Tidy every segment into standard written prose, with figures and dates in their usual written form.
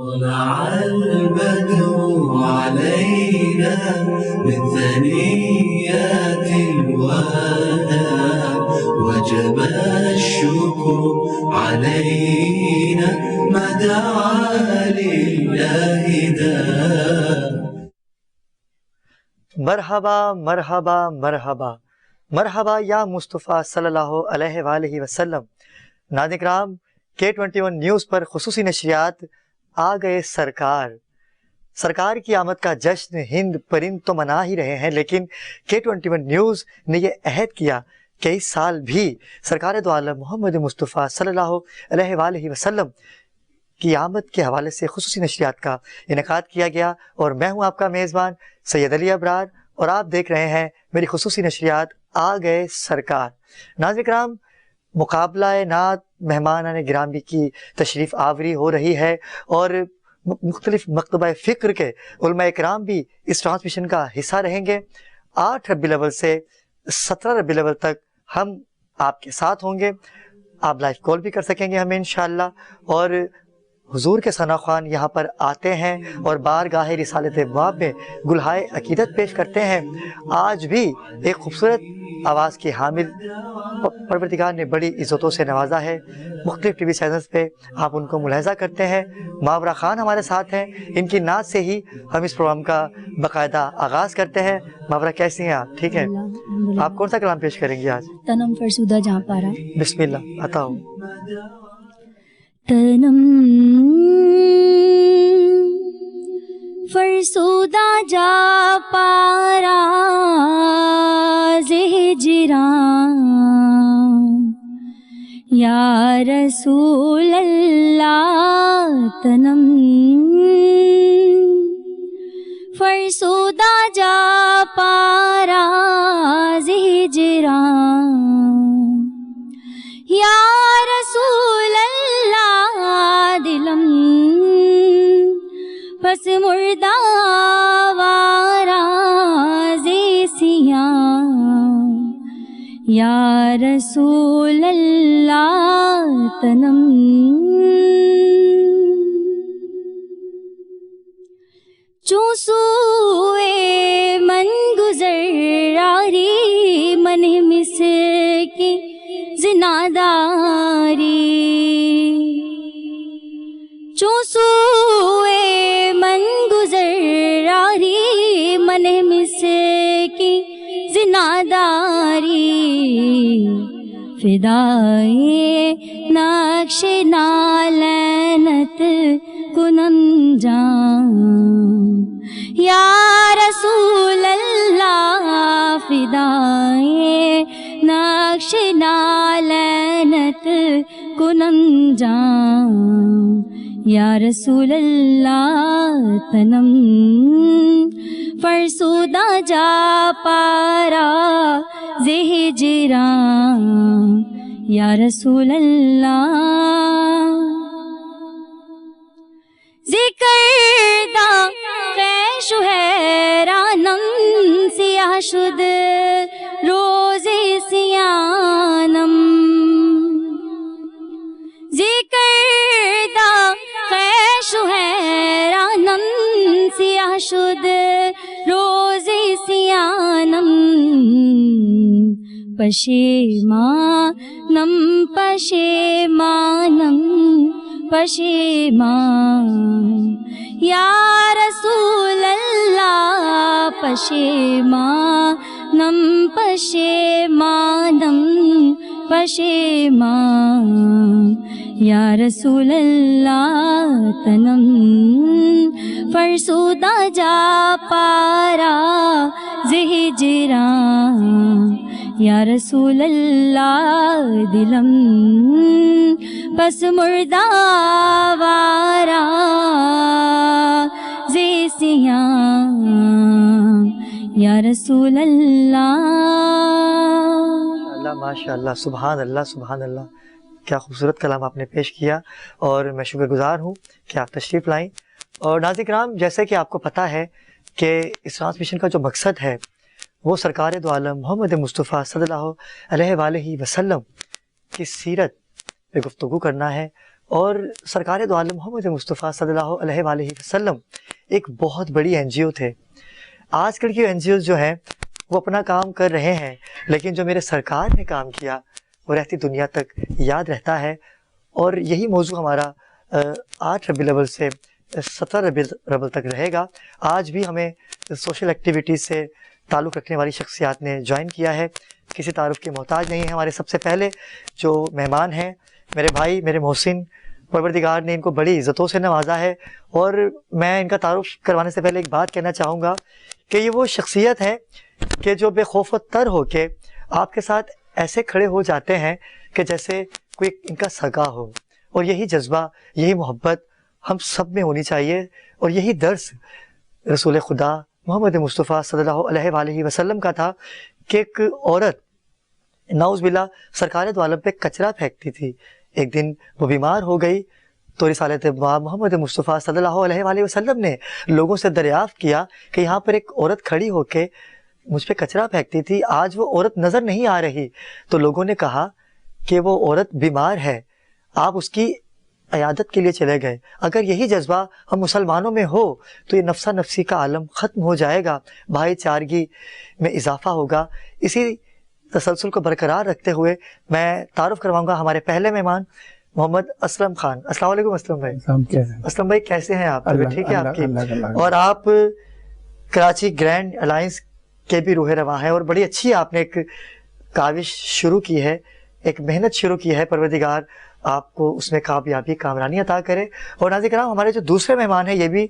طلع البدر علينا من ثنيات الوداع وجب الشكر علينا ما دعا لله داع. مرحبا مرحبا مرحبا مرحبا یا مصطفیٰ صلی اللہ علیہ وآلہ وسلم. ناظرین کرام، K21 نیوز پر خصوصی نشریات آ گئے سرکار کی آمد کا جشن ہند پرند تو منا ہی رہے ہیں، لیکن K21 نیوز نے یہ عہد کیا کہ اس سال بھی سرکار دو عالم محمد مصطفیٰ صلی اللہ علیہ وآلہ وسلم کی آمد کے حوالے سے خصوصی نشریات کا انعقاد کیا گیا. اور میں ہوں آپ کا میزبان سید علی ابرار، اور آپ دیکھ رہے ہیں میری خصوصی نشریات آ گئے سرکار. ناظرین کرام، مقابلہ نعت مہمانان گرامی کی تشریف آوری ہو رہی ہے، اور مختلف مکتبہ فکر کے علماء اکرام بھی اس ٹرانسمیشن کا حصہ رہیں گے. 8 ربیع الاول سے 17 ربیع الاول تک ہم آپ کے ساتھ ہوں گے. آپ لائیو کال بھی کر سکیں گے ہمیں انشاءاللہ. اور حضور کے ثنا خوان یہاں پر آتے ہیں اور بارگاہ رسالت باب میں گلہائے عقیدت پیش کرتے ہیں. آج بھی ایک خوبصورت آواز کی حامل پروردگار نے بڑی عزتوں سے نوازا ہے. مختلف ٹی وی چینلز پہ آپ ان کو ملاحظہ کرتے ہیں. ماورا خان ہمارے ساتھ ہیں، ان کی نعت سے ہی ہم اس پروگرام کا باقاعدہ آغاز کرتے ہیں. ماورا کیسی ہیں آپ؟ ٹھیک ہے. آپ کون سا کلام پیش کریں گے آج؟ تنم فرسودہ جہاں پارا. بسم اللہ، عطا ہو. تنم فرسودہ جا پارا ہجران یا رسول اللہ. تنم فرسودہ جا پارا ہجران یا رسول اللہ. دلم پس مردہ وارا زیسیاں یا رسول اللہ. تنم چوں سوئے من گزر راری من مس کی زناداری. چوں سوئے من گزر راری من مس کی زناداری. فدائے نقش نالینت کنم جان یا رسول اللہ. فدائے نقش نالینت کنم جان یا رسول اللہ. تنم فرسودہ جا پارا ہجران یا رسول اللہ. ذکر دا خیش حیرانم سیاہ شد روز سیانم. ذکر دا خیش حیرانم سیاہ شد روز سیانم. پشیمانم پشیمانم پشیمان یا رسول اللہ. پشیمانم پشیمانم پشیمان یا رسول اللہ. تنم فرسودہ جا پارا ہجران یا رسول اللہ. دلم پس مردہ وارا زیسیاں یا رسول اللہ. ماشاء اللہ، سبحان اللہ سبحان اللہ. کیا خوبصورت کلام آپ نے پیش کیا، اور میں شکر گزار ہوں کہ آپ تشریف لائیں. اور ناظرین کرام، جیسے کہ آپ کو پتہ ہے کہ اس ٹرانسمیشن کا جو مقصد ہے وہ سرکار دو عالم محمد مصطفیٰ صلی اللہ علیہ وآلہ وسلم کی سیرت پہ گفتگو کرنا ہے، اور سرکار دو عالم محمد مصطفیٰ صلی اللہ علیہ وآلہ وسلم ایک بہت بڑی NGO تھے. آج کل کی NGOs جو ہیں وہ اپنا کام کر رہے ہیں، لیکن جو میرے سرکار نے کام کیا وہ رہتی دنیا تک یاد رہتا ہے. اور یہی موضوع ہمارا 8 ربیع الاول سے 17 ربیع الاول تک رہے گا. آج بھی ہمیں سوشل ایکٹیویٹیز سے تعلق رکھنے والی شخصیات نے جوائن کیا ہے، کسی تعارف کے محتاج نہیں ہے. ہمارے سب سے پہلے جو مہمان ہیں میرے بھائی، میرے محسن، پروردگار نے ان کو بڑی عزتوں سے نوازا ہے. اور میں ان کا تعارف کروانے سے پہلے ایک بات کہنا چاہوں گا کہ یہ وہ شخصیت ہے کہ جو بے خوف و تر ہو کے آپ کے ساتھ ایسے کھڑے ہو جاتے ہیں کہ جیسے کوئی ان کا سگا ہو. اور یہی جذبہ، یہی محبت ہم سب میں ہونی چاہیے. اور یہی درس رسول خدا محمد مصطفیٰ صلی اللہ علیہ وآلہ وسلم کا تھا کہ ایک عورت نعوذ باللہ سرکار دو عالم پہ کچرا پھینکتی تھی. ایک دن وہ بیمار ہو گئی تو رسالت محمد مصطفیٰ صلی اللہ علیہ وآلہ وسلم نے لوگوں سے دریافت کیا کہ یہاں پر ایک عورت کھڑی ہو کے مجھ پہ کچرا پھینکتی تھی، آج وہ عورت نظر نہیں آ رہی. تو لوگوں نے کہا کہ وہ عورت بیمار ہے، آپ اس کی عیادت کے لیے چلے گئے. اگر یہی جذبہ ہم مسلمانوں میں ہو تو یہ نفسا نفسی کا عالم ختم ہو جائے گا، بھائی چارگی میں اضافہ ہوگا. اسی تسلسل کو برقرار رکھتے ہوئے میں تعارف کرواؤں گا ہمارے پہلے مہمان محمد اسلم خان. السلام علیکم اسلم بھائی. اسلم بھائی کیسے ہیں آپ؟ ٹھیک ہے آپ کی؟ اور آپ کراچی گرینڈ الائنس کے بھی روح رواں ہیں، اور بڑی اچھی آپ نے ایک کاوش شروع کی ہے، ایک محنت شروع کی ہے. پروردگار آپ کو اس میں کامیابی کامرانی عطا کرے. اور ناظرین کرام، ہمارے جو دوسرے مہمان ہیں یہ بھی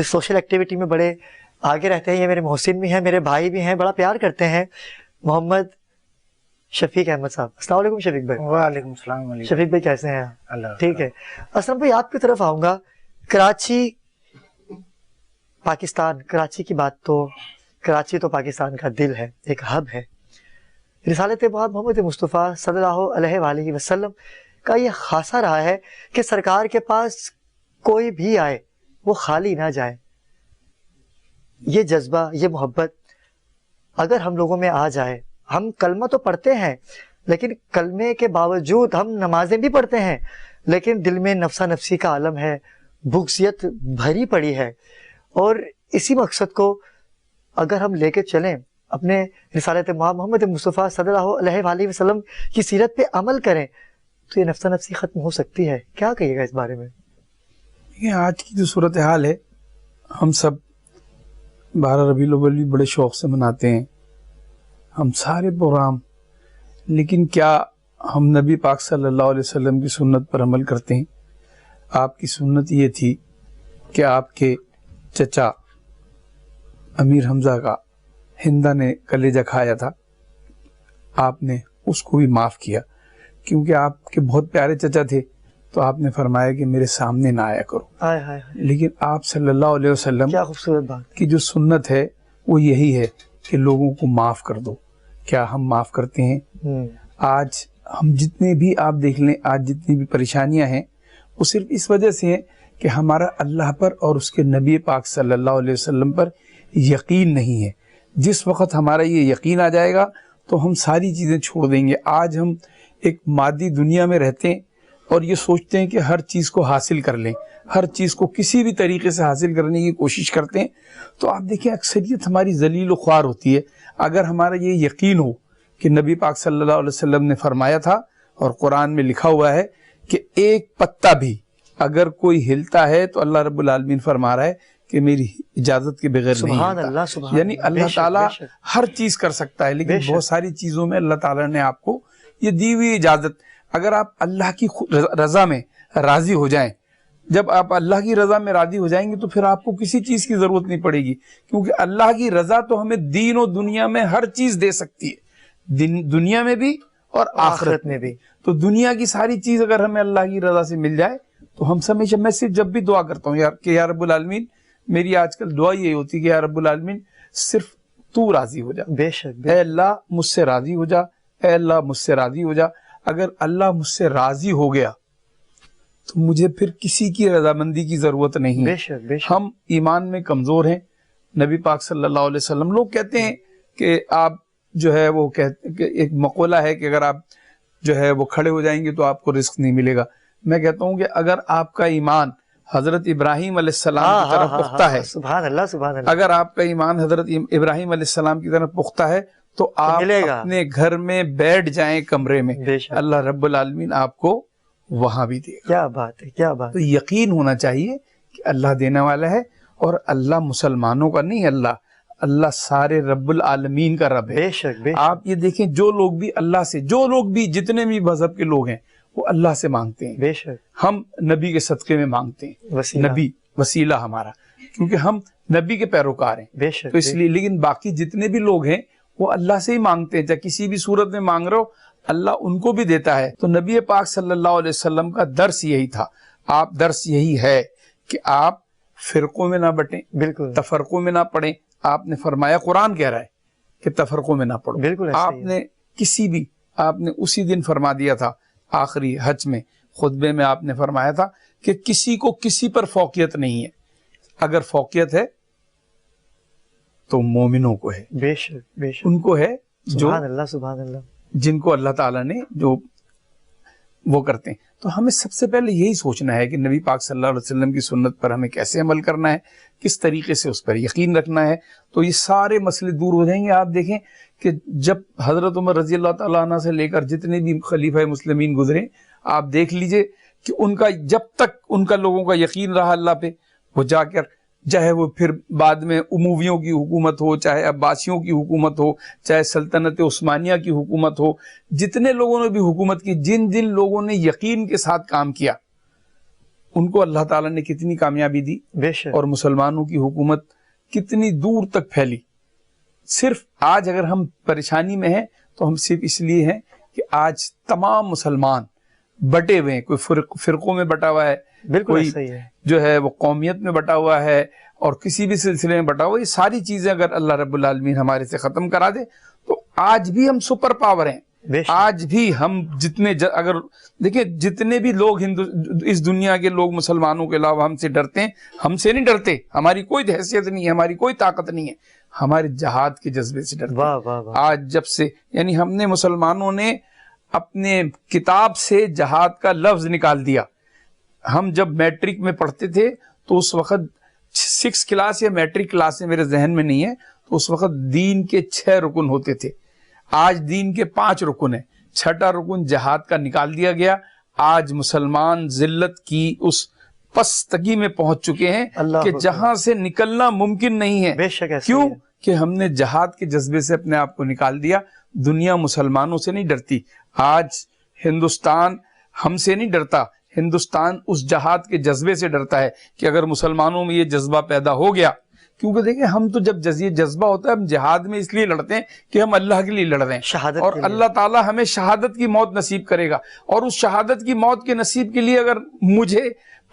سوشل ایکٹیویٹی میں بڑے آگے رہتے ہیں. یہ میرے محسن بھی ہیں، میرے بھائی بھی ہیں، بڑا پیار کرتے ہیں. محمد شفیق احمد صاحب. السلام علیکم شفیق بھائی. وعلیکم السلام. شفیق بھائی کیسے ہیں؟ اللہ ٹھیک ہے. اسلم بھائی آپ کی طرف آؤں گا. کراچی پاکستان، کراچی کی بات تو کراچی تو پاکستان کا دل ہے، ایک ہب ہے. رسالت محمد مصطفیٰ صلی اللہ علیہ وآلہ وسلم کا یہ خاصہ رہا ہے کہ سرکار کے پاس کوئی بھی آئے وہ خالی نہ جائے. یہ جذبہ، یہ محبت اگر ہم لوگوں میں آ جائے، ہم کلمہ تو پڑھتے ہیں لیکن کلمے کے باوجود ہم نمازیں بھی پڑھتے ہیں لیکن دل میں نفسا نفسی کا عالم ہے، بغضیت بھری پڑی ہے. اور اسی مقصد کو اگر ہم لے کے چلیں، اپنے رسالت محمد مصطفیٰ صلی اللہ علیہ وآلہ وسلم کی سیرت پہ عمل کریں تو یہ نفسا نفسی ختم ہو سکتی ہے. کیا کہیے گا اس بارے میں؟ یہ آج کی جو صورتحال ہے، ہم سب 12 ربیع الاول بھی بڑے شوق سے مناتے ہیں، ہم سارے پروگرام، لیکن کیا ہم نبی پاک صلی اللہ علیہ وسلم کی سنت پر عمل کرتے ہیں؟ آپ کی سنت یہ تھی کہ آپ کے چچا امیر حمزہ کا ہندا نے کلیجہ کھایا تھا، آپ نے اس کو بھی معاف کیا کیونکہ آپ کے بہت پیارے چچا تھے، تو آپ نے فرمایا کہ میرے سامنے نہ آیا کرو. لیکن آپ صلی اللہ علیہ وسلم کیا خوبصورت بات کی جو سنت ہے وہ یہی ہے کہ لوگوں کو معاف کر دو. کیا ہم معاف کرتے ہیں؟ آج ہم جتنے بھی آپ دیکھ لیں، آج جتنی بھی پریشانیاں ہیں وہ صرف اس وجہ سے ہیں کہ ہمارا اللہ پر اور اس کے نبی پاک صلی اللہ علیہ وسلم پر یقین نہیں ہے. جس وقت ہمارا یہ یقین آ جائے گا تو ہم ساری چیزیں چھوڑ دیں گے. آج ہم ایک مادی دنیا میں رہتے ہیں اور یہ سوچتے ہیں کہ ہر چیز کو حاصل کر لیں، ہر چیز کو کسی بھی طریقے سے حاصل کرنے کی کوشش کرتے ہیں. تو آپ دیکھیں اکثریت ہماری ذلیل و خوار ہوتی ہے. اگر ہمارا یہ یقین ہو کہ نبی پاک صلی اللہ علیہ وسلم نے فرمایا تھا اور قرآن میں لکھا ہوا ہے کہ ایک پتا بھی اگر کوئی ہلتا ہے تو اللہ رب العالمین فرما رہا ہے کہ میری اجازت کے بغیر نہیں ہلتا. یعنی اللہ تعالیٰ ہر چیز کر سکتا ہے، لیکن بہت ساری چیزوں میں اللہ تعالیٰ نے آپ کو یہ دی ہوئی اجازت، اگر آپ اللہ کی رضا میں راضی ہو جائیں، جب آپ اللہ کی رضا میں راضی ہو جائیں گے تو پھر آپ کو کسی چیز کی ضرورت نہیں پڑے گی، کیونکہ اللہ کی رضا تو ہمیں دین و دنیا میں ہر چیز دے سکتی ہے، دنیا میں بھی اور آخرت میں بھی. تو دنیا کی ساری چیز اگر ہمیں اللہ کی رضا سے مل جائے تو ہم ہمیشہ، میں صرف جب بھی دعا کرتا ہوں یار کہ یا رب العالمین، میری آج کل دعا یہی ہوتی ہے کہ یا رب العالمین صرف تو راضی ہو جا. بے شک اے اللہ مجھ سے راضی ہو جا، اے اللہ مجھ سے راضی ہو جا. اگر اللہ مجھ سے راضی ہو گیا تو مجھے پھر کسی کی رضامندی کی ضرورت نہیں ہے. ہم ایمان میں کمزور ہیں. نبی پاک صلی اللہ علیہ وسلم، لوگ کہتے ہیں کہ آپ جو ہے وہ کہتے کہ ایک مقولہ ہے کہ اگر آپ جو ہے وہ کھڑے ہو جائیں گے تو آپ کو رزق نہیں ملے گا. میں کہتا ہوں کہ اگر آپ کا ایمان حضرت ابراہیم علیہ السلام کی طرف پختہ ہے، سبحان اللہ سبحان اللہ، اگر آپ کا ایمان حضرت ابراہیم علیہ السلام کی طرف پختہ ہے تو آپ اپنے گھر میں بیٹھ جائیں کمرے میں، اللہ رب العالمین آپ کو وہاں بھی دے گا۔ کیا بات ہے، کیا بات۔ تو یقین ہونا چاہیے کہ اللہ دینے والا ہے، اور اللہ مسلمانوں کا نہیں، اللہ سارے رب العالمین کا رب ہے۔ بے شک، بے شک۔ آپ یہ دیکھیں جو لوگ بھی اللہ سے، جو لوگ بھی جتنے بھی مذہب کے لوگ ہیں وہ اللہ سے مانگتے ہیں، بے شک، ہم نبی کے صدقے میں مانگتے ہیں، وسیلہ، نبی وسیلہ ہمارا، کیونکہ ہم نبی کے پیروکار ہیں، بے شک، تو اس لیے۔ لیکن باقی جتنے بھی لوگ ہیں وہ اللہ سے ہی مانگتے ہیں، چاہے کسی بھی صورت میں مانگ رہے ہو اللہ ان کو بھی دیتا ہے۔ تو نبی پاک صلی اللہ علیہ وسلم کا درس یہی تھا، آپ درس یہی ہے کہ آپ فرقوں میں نہ بٹیں، بالکل تفرقوں میں نہ پڑیں۔ آپ نے فرمایا، قرآن کہہ رہا ہے کہ تفرقوں میں نہ پڑو، بالکل۔ آپ نے کسی بھی، آپ نے اسی دن فرما دیا تھا آخری حج میں، خطبے میں آپ نے فرمایا تھا کہ کسی کو کسی پر فوقیت نہیں ہے، اگر فوقیت ہے تو مومنوں کو ہے، بے شک، بے شک، ان کو ہے جو سبحان اللہ سبحان اللہ، جن کو اللہ تعالیٰ نے جو وہ کرتے ہیں۔ تو ہمیں سب سے پہلے یہی سوچنا ہے کہ نبی پاک صلی اللہ علیہ وسلم کی سنت پر ہمیں کیسے عمل کرنا ہے، کس طریقے سے اس پر یقین رکھنا ہے، تو یہ سارے مسئلے دور ہو جائیں گے۔ آپ دیکھیں کہ جب حضرت عمر رضی اللہ تعالیٰ عنہ سے لے کر جتنے بھی خلیفہ مسلمین گزرے، آپ دیکھ لیجئے کہ ان کا جب تک ان کا لوگوں کا یقین رہا اللہ پہ، وہ جا کر چاہے وہ پھر بعد میں امویوں کی حکومت ہو، چاہے عباسیوں کی حکومت ہو، چاہے سلطنت عثمانیہ کی حکومت ہو، جتنے لوگوں نے بھی حکومت کی، جن جن لوگوں نے یقین کے ساتھ کام کیا ان کو اللہ تعالیٰ نے کتنی کامیابی دی، بے شک، اور مسلمانوں کی حکومت کتنی دور تک پھیلی۔ صرف آج اگر ہم پریشانی میں ہیں تو ہم صرف اس لیے ہیں کہ آج تمام مسلمان بٹے ہوئے ہیں، کوئی فرقوں میں بٹا ہوا ہے، بالکل صحیح ہے، جو ہے وہ قومیت میں بٹا ہوا ہے، اور کسی بھی سلسلے میں بٹا ہوا۔ یہ ساری چیزیں اگر اللہ رب العالمین ہمارے سے ختم کرا دے تو آج بھی ہم سپر پاور ہیں، آج بھی ہم جتنے اگر دیکھیں جتنے بھی لوگ اس دنیا کے لوگ مسلمانوں کے علاوہ ہم سے ڈرتے ہیں، ہم سے نہیں ڈرتے، ہماری کوئی حیثیت نہیں ہے، ہماری کوئی طاقت نہیں ہے، ہمارے جہاد کے جذبے سے ڈرتے ہیں۔ آج جب سے یعنی ہم نے مسلمانوں نے اپنے کتاب سے جہاد کا لفظ نکال دیا۔ ہم جب میٹرک میں پڑھتے تھے تو اس وقت 6 کلاس یا میٹرک کلاس سے میرے ذہن میں نہیں ہے، تو اس وقت دین کے 6 رکن ہوتے تھے، آج دین کے 5 رکن ہیں، 6واں رکن جہاد کا نکال دیا گیا۔ آج مسلمان ذلت کی اس پستگی میں پہنچ چکے ہیں کہ جہاں سے نکلنا ممکن نہیں ہے۔ بے شک، کیوں کہ ہم نے جہاد کے جذبے سے اپنے آپ کو نکال دیا۔ دنیا مسلمانوں سے نہیں ڈرتی، آج ہندوستان ہم سے نہیں ڈرتا، ہندوستان اس جہاد کے جذبے سے ڈرتا ہے کہ اگر مسلمانوں میں یہ جذبہ پیدا ہو گیا، کیونکہ دیکھیں ہم تو جب یہ جذبہ ہوتا ہے ہم جہاد میں اس لیے لڑتے ہیں کہ ہم اللہ کے لیے لڑ رہے ہیں، اور اللہ تعالیٰ ہمیں شہادت کی موت نصیب کرے گا، اور اس شہادت کی موت کے نصیب کے لیے اگر مجھے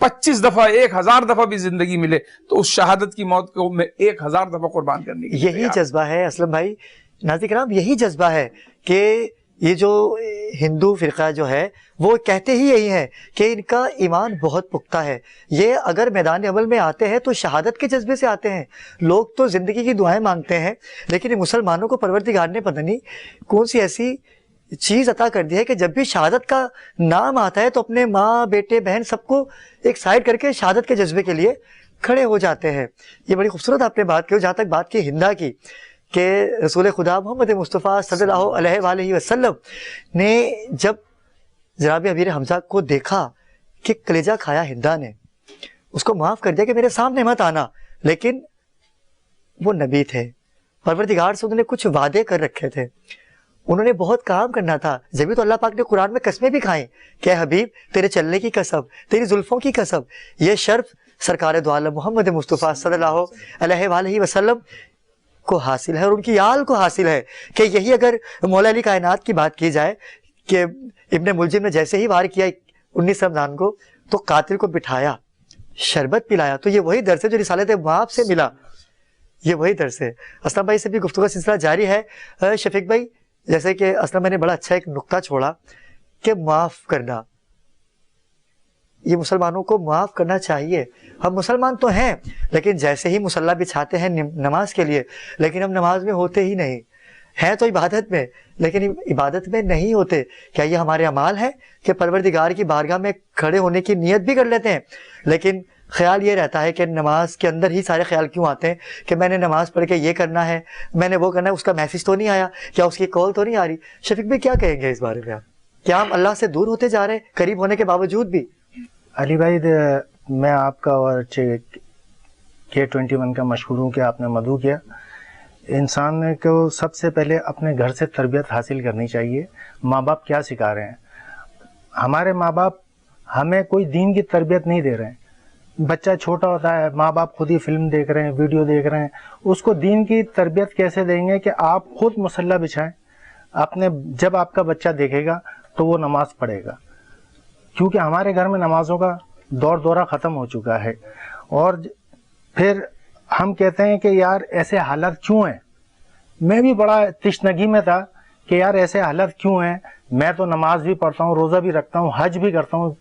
25 دفعہ 1000 دفعہ بھی زندگی ملے تو اس شہادت کی موت کو میں 1000 دفعہ قربان کرنے کی یہی جذبہ ہے اسلم بھائی، ناظرین کرام، یہی جذبہ ہے کہ یہ جو ہندو فرقہ جو ہے وہ کہتے ہی یہی ہے کہ ان کا ایمان بہت پختہ ہے، یہ اگر میدان عمل میں آتے ہیں تو شہادت کے جذبے سے آتے ہیں۔ لوگ تو زندگی کی دعائیں مانگتے ہیں، لیکن مسلمانوں کو پروردگار نے پتہ نہیں کون سی ایسی چیز عطا کر دی ہے کہ جب بھی شہادت کا نام آتا ہے تو اپنے ماں بیٹے بہن سب کو ایک سائڈ کر کے شہادت کے جذبے کے لیے کھڑے ہو جاتے ہیں۔ یہ بڑی خوبصورت آپ نے بات کی۔ جہاں تک بات کی ہندا کی کہ رسول خدا محمد مصطفیٰ صلی اللہ علیہ وآلہ وسلم نے جب جناب امیر حمزہ کو دیکھا کہ کلیجہ کھایا ہندا نے، اس کو معاف کر دیا کہ میرے سامنے مت آنا، لیکن وہ نبی تھے، پروردگار سے انہوں نے کچھ وعدے کر رکھے تھے، انہوں نے بہت کام کرنا تھا، جبھی تو اللہ پاک نے قرآن میں قسمیں بھی کھائیں کہ حبیب تیرے چلنے کی قسم، تیری زلفوں کی قسم۔ یہ شرف سرکار دو عالم محمد مصطفیٰ صلی اللہ علیہ وآلہ وسلم کو حاصل ہے، اور ان کی آل کو حاصل ہے کہ یہی اگر مولا علی کائنات کی بات کی جائے کہ ابن ملجم نے جیسے ہی وار کیا 19 رمضان کو تو قاتل کو بٹھایا، شربت پلایا، تو یہ وہی درس ہے جو رسالت مآب سے ملا، یہ وہی درس ہے۔ اسلم بھائی سے بھی گفتگو کا سلسلہ جاری ہے۔ شفیق بھائی، جیسے کہ اسلم بھائی نے بڑا اچھا ایک نقطہ چھوڑا کہ معاف کرنا، یہ مسلمانوں کو معاف کرنا چاہیے۔ ہم مسلمان تو ہیں، لیکن جیسے ہی مصلی بچھاتے ہیں نماز کے لیے، لیکن ہم نماز میں ہوتے ہی نہیں۔ ہیں تو عبادت میں لیکن عبادت میں نہیں ہوتے. کیا یہ ہمارے اعمال ہیں کہ پروردگار کی بارگاہ میں کھڑے ہونے کی نیت بھی کر لیتے ہیں لیکن خیال یہ رہتا ہے کہ نماز کے اندر ہی سارے خیال کیوں آتے ہیں کہ میں نے نماز پڑھ کے یہ کرنا ہے, میں نے وہ کرنا ہے, اس کا میسج تو نہیں آیا, کیا اس کی کال تو نہیں آ رہی. شفیق بھائی کیا کہیں گے اس بارے میں آپ؟ کیا ہم اللہ سے دور ہوتے جا رہے ہیں قریب ہونے کے باوجود بھی؟ علی بھائی میں آپ کا اور K21 کا مشہور ہوں کہ آپ نے مدعو کیا. انسان کو سب سے پہلے اپنے گھر سے تربیت حاصل کرنی چاہیے. ماں باپ کیا سکھا رہے ہیں؟ ہمارے ماں باپ ہمیں کوئی دین کی تربیت نہیں دے رہے ہیں. بچہ چھوٹا ہوتا ہے, ماں باپ خود ہی فلم دیکھ رہے ہیں, ویڈیو دیکھ رہے ہیں, اس کو دین کی تربیت کیسے دیں گے کہ آپ خود مصلی بچھائیں. جب آپ کا بچہ دیکھے گا تو وہ نماز پڑھے گا, کیونکہ ہمارے گھر میں نمازوں کا دورہ ختم ہو چکا ہے. اور پھر ہم کہتے ہیں کہ یار ایسے حالات کیوں ہیں. میں بھی بڑا تشنگی میں تھا کہ یار ایسے حالات کیوں ہیں. میں تو نماز بھی پڑھتا ہوں, روزہ بھی رکھتا ہوں, حج بھی کرتا ہوں,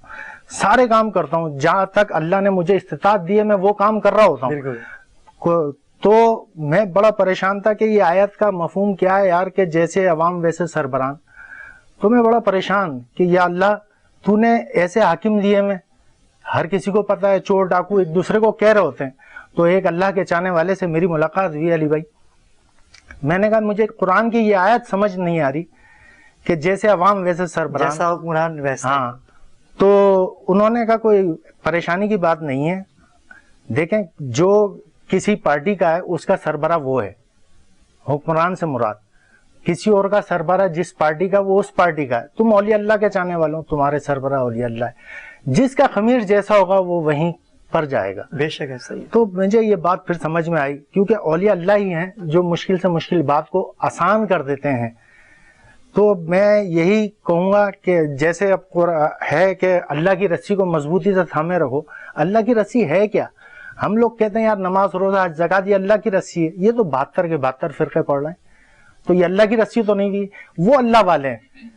سارے کام کرتا ہوں, جہاں تک اللہ نے مجھے استطاعت دی ہے میں وہ کام کر رہا ہوتا ہوں. تو میں بڑا پریشان تھا کہ یہ آیت کا مفہوم کیا ہے یار, کہ جیسے عوام ویسے سربراہ. تو میں بڑا پریشان کہ یا اللہ تو نے ایسے حاکم دیے میں, ہر کسی کو پتا ہے چور ڈاکو ایک دوسرے کو کہہ رہے ہوتے ہیں. تو ایک اللہ کے چاہنے والے سے میری ملاقات ہوئی علی بھائی. میں نے کہا مجھے قرآن کی یہ آیت سمجھ نہیں آ رہی کہ جیسے عوام ویسے سربراہ, جیسا حکمران ویسا. ہاں. تو انہوں نے کہا کوئی پریشانی کی بات نہیں ہے, دیکھیں جو کسی پارٹی کا ہے اس کا سربراہ وہ ہے, حکمران سے مراد کسی اور کا سربراہ جس پارٹی کا وہ اس پارٹی کا ہے. تم اولیاء اللہ کے چاہنے والوں, تمہارے سربراہ اولیاء اللہ ہے, جس کا خمیر جیسا ہوگا وہ وہیں پر جائے گا. بے شک ایسا ہی. تو مجھے یہ بات پھر سمجھ میں آئی, کیونکہ اولیاء اللہ ہی ہیں جو مشکل سے مشکل بات کو آسان کر دیتے ہیں. تو میں یہی کہوں گا کہ جیسے اب ہے کہ اللہ کی رسی کو مضبوطی سے تھامے رکھو. اللہ کی رسی ہے کیا؟ ہم لوگ کہتے ہیں یار نماز روزہ حج زکات یہ اللہ کی رسی ہے. یہ تو 72 کے 72 فرقے پڑھ رہے ہیں, تو یہ اللہ کی رسی تو نہیں بھی. وہ اللہ والے ہیں,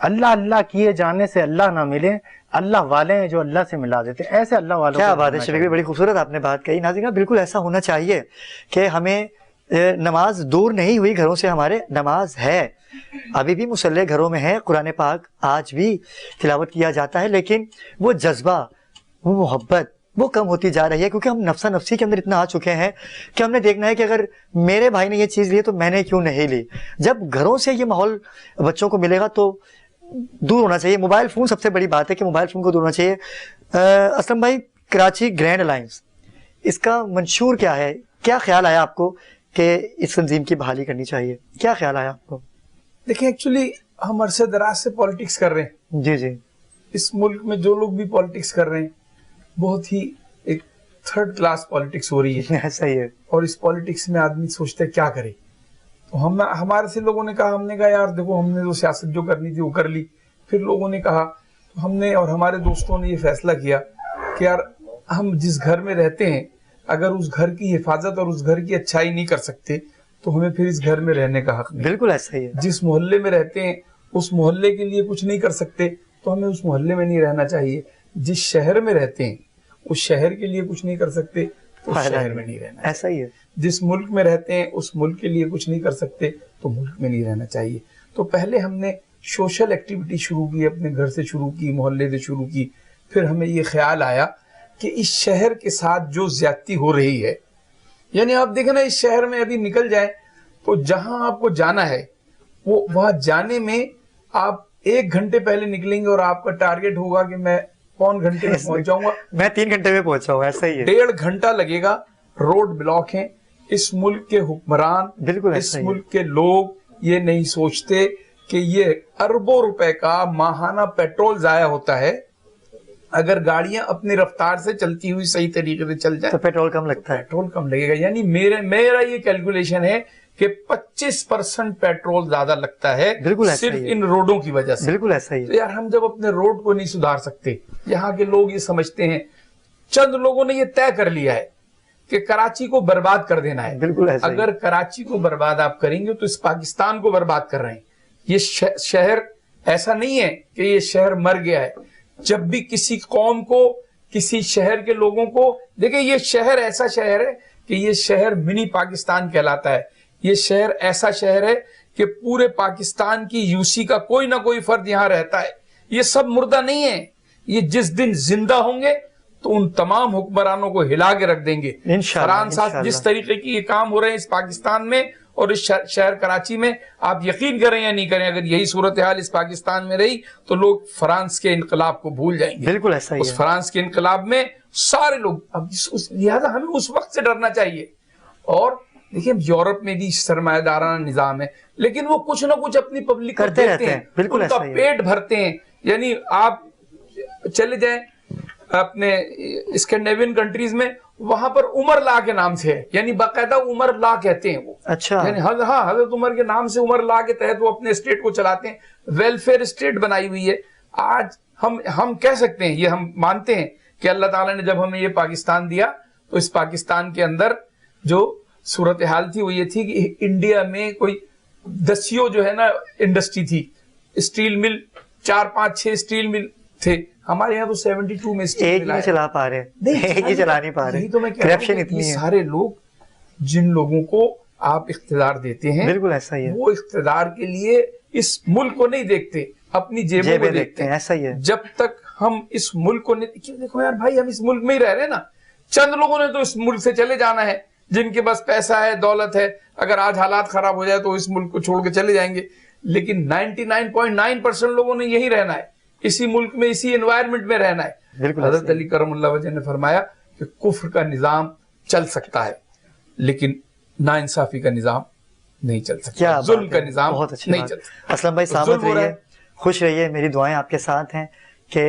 اللہ اللہ کیے جانے سے اللہ نہ ملے, اللہ والے ہیں جو اللہ سے ملا دیتے ہیں. ایسے اللہ والوں. کیا بات ہے شفیق بھائی, بڑی خوبصورت آپ نے بات کہی. ناظرین بالکل ایسا ہونا چاہیے کہ ہمیں نماز دور نہیں ہوئی گھروں سے, ہمارے نماز ہے, ابھی بھی مصلی گھروں میں ہے, قرآن پاک آج بھی تلاوت کیا جاتا ہے, لیکن وہ جذبہ, وہ محبت وہ کم ہوتی جا رہی ہے کیونکہ ہم نفسا نفسی کے اندر اتنا آ چکے ہیں کہ ہم نے دیکھنا ہے کہ اگر میرے بھائی نے یہ چیز لی تو میں نے کیوں نہیں لی. جب گھروں سے یہ ماحول بچوں کو ملے گا تو دور ہونا چاہیے. موبائل فون سب سے بڑی بات ہے کہ موبائل فون کو دور ہونا چاہیے. اسلم بھائی, کراچی گرینڈ الائنس اس کا منشور کیا ہے؟ کیا خیال آیا آپ کو کہ اس تنظیم کی بحالی کرنی چاہیے؟ کیا خیال آیا آپ کو؟ دیکھیں ایکچولی ہم عرصے دراز سے پالیٹکس کر رہے ہیں. جی جی. اس ملک میں جو لوگ بھی پالیٹکس کر رہے ہیں بہت ہی ایک تھرڈ کلاس پالیٹکس ہو رہی ہے. صحیح ہے. اور اس پالیٹکس میں آدمی سوچتا ہے کیا کرے. تو ہمارے سے لوگوں نے کہا, ہم نے کہا یار دیکھو ہم نے تو سیاست جو کرنی تھی وہ کر لی. پھر لوگوں نے کہا, ہم نے اور ہمارے دوستوں نے یہ فیصلہ کیا کہ یار ہم جس گھر میں رہتے ہیں اگر اس گھر کی حفاظت اور اس گھر کی اچھائی نہیں کر سکتے تو ہمیں پھر اس گھر میں رہنے کا حق نہیں. بالکل ایسا ہی ہے. جس محلے میں رہتے ہیں اس محلے کے لیے کچھ نہیں کر سکتے تو ہمیں اس محلے میں نہیں رہنا چاہیے. جس شہر میں رہتے ہیں اس شہر کے لیے کچھ نہیں کر سکتے تو اس شہر میں نہیں رہنا. ایسا ہی ہے. جس ملک میں رہتے ہیں اس ملک کے لیے کچھ نہیں کر سکتے تو ملک میں نہیں رہنا چاہیے. تو پہلے ہم نے سوشل ایکٹیویٹی شروع کی, اپنے گھر سے شروع کی, محلے سے شروع کی. پھر ہمیں یہ خیال آیا کہ اس شہر کے ساتھ جو زیادتی ہو رہی ہے, یعنی آپ دیکھیں نا اس شہر میں ابھی نکل جائیں تو جہاں آپ کو جانا ہے وہ وہاں جانے میں آپ 1 گھنٹے پہلے نکلیں گے اور آپ کا ٹارگٹ ہوگا کہ میں 1.25 گھنٹے میں پہنچ جاؤں گا, میں 3 گھنٹے میں پہنچا ہوں. ایسا ہی ہے. 1.5 گھنٹہ لگے گا. روڈ بلاک ہیں. اس ملک کے حکمران, بالکل اس ملک کے لوگ یہ نہیں سوچتے کہ یہ اربوں روپے کا ماہانہ پیٹرول ضائع ہوتا ہے. اگر گاڑیاں اپنی رفتار سے چلتی ہوئی صحیح طریقے سے چل جائیں تو پیٹرول کم لگتا ہے. پیٹرول کم لگے گا. یعنی میرا یہ کیلکولیشن ہے کہ 25% پیٹرول زیادہ لگتا ہے صرف ان روڈوں کی وجہ سے. بالکل ایسا ہی ہے. تو یار ہم جب اپنے روڈ کو نہیں سدھار سکتے, یہاں کے لوگ یہ سمجھتے ہیں, چند لوگوں نے یہ طے کر لیا ہے کہ کراچی کو برباد کر دینا ہے. بالکل ایسا. اگر کراچی کو برباد آپ کریں گے تو اس پاکستان کو برباد کر رہے ہیں. یہ شہر ایسا نہیں ہے کہ یہ شہر مر گیا ہے. جب بھی کسی قوم کو, کسی شہر کے لوگوں کو, دیکھیں یہ شہر ایسا شہر ہے کہ یہ شہر منی پاکستان کہلاتا ہے. یہ شہر ایسا شہر ہے کہ پورے پاکستان کی یوسی کا کوئی نہ کوئی فرد یہاں رہتا ہے. یہ سب مردہ نہیں ہے. یہ جس دن زندہ ہوں گے تو ان تمام حکمرانوں کو ہلا کے رکھ دیں گے. فرحان صاحب جس طریقے کی یہ کام ہو رہے ہیں اس پاکستان میں اور اس شہر کراچی میں، آپ یقین کریں یا نہیں کریں، اگر یہی صورتحال اس پاکستان میں رہی تو لوگ فرانس کے انقلاب کو بھول جائیں گے. بالکل ایسا ہی اس فرانس کے انقلاب میں سارے لوگ، اب لہذا ہمیں اس وقت سے ڈرنا چاہیے. اور دیکھیں یورپ میں بھی سرمایہ دارانہ نظام ہے، لیکن وہ کچھ نہ کچھ اپنی پبلک کو دیتے ہیں، بالکل ان کا پیٹ بھرتے ہیں. یعنی آپ چلے جائیں اپنے اسکینڈینیوین کنٹریز میں، وہاں پر عمر لا کے نام سے ہے، یعنی باقاعدہ عمر لا کہتے ہیں وہ. اچھا، یعنی حضرت عمر کے نام سے عمر لا کے تحت وہ اپنے اسٹیٹ کو چلاتے ہیں. ویلفیئر اسٹیٹ بنائی ہوئی ہے. آج ہم کہہ سکتے ہیں، یہ ہم مانتے ہیں کہ اللہ تعالیٰ نے جب ہمیں یہ پاکستان دیا تو اس پاکستان کے اندر جو صورتحال تھی وہ یہ تھی کہ انڈیا میں کوئی 10 جو ہے نا انڈسٹری تھی، اسٹیل مل 4 5 6 اسٹیل مل تھے. ہمارے یہاں تو 72 میں ایک ہی چلا پا رہے ہیں، ایک ہی چلا نہیں پا رہے. تو میں کرپشن اتنی ہے. سارے لوگ جن لوگوں کو آپ اقتدار دیتے ہیں، بالکل ایسا ہی ہے، وہ اقتدار کے لیے اس ملک کو نہیں دیکھتے، اپنی جیبوں کو دیکھتے ہیں. ایسا ہی ہے. جب تک ہم اس ملک کو نہیں، دیکھو یار بھائی، ہم اس ملک میں ہی رہ رہے ہیں نا. چند لوگوں نے تو اس ملک سے چلے جانا ہے، جن کے پاس پیسہ ہے، دولت ہے. اگر آج حالات خراب ہو جائے تو اس ملک کو چھوڑ کے چلے جائیں گے. لیکن 99.9% لوگوں نے یہی رہنا ہے، اسی ملک میں، اسی انوائرمنٹ میں رہنا ہے. حضرت علی کرم اللہ وجہ نے فرمایا کہ کفر کا نظام چل سکتا ہے لیکن ناانصافی کا نظام نہیں چل سکتا، ظلم کا نظام نہیں چل سکتا. اسلم بھائی سلامت رہیے، خوش رہیے. میری دعائیں آپ کے ساتھ ہیں کہ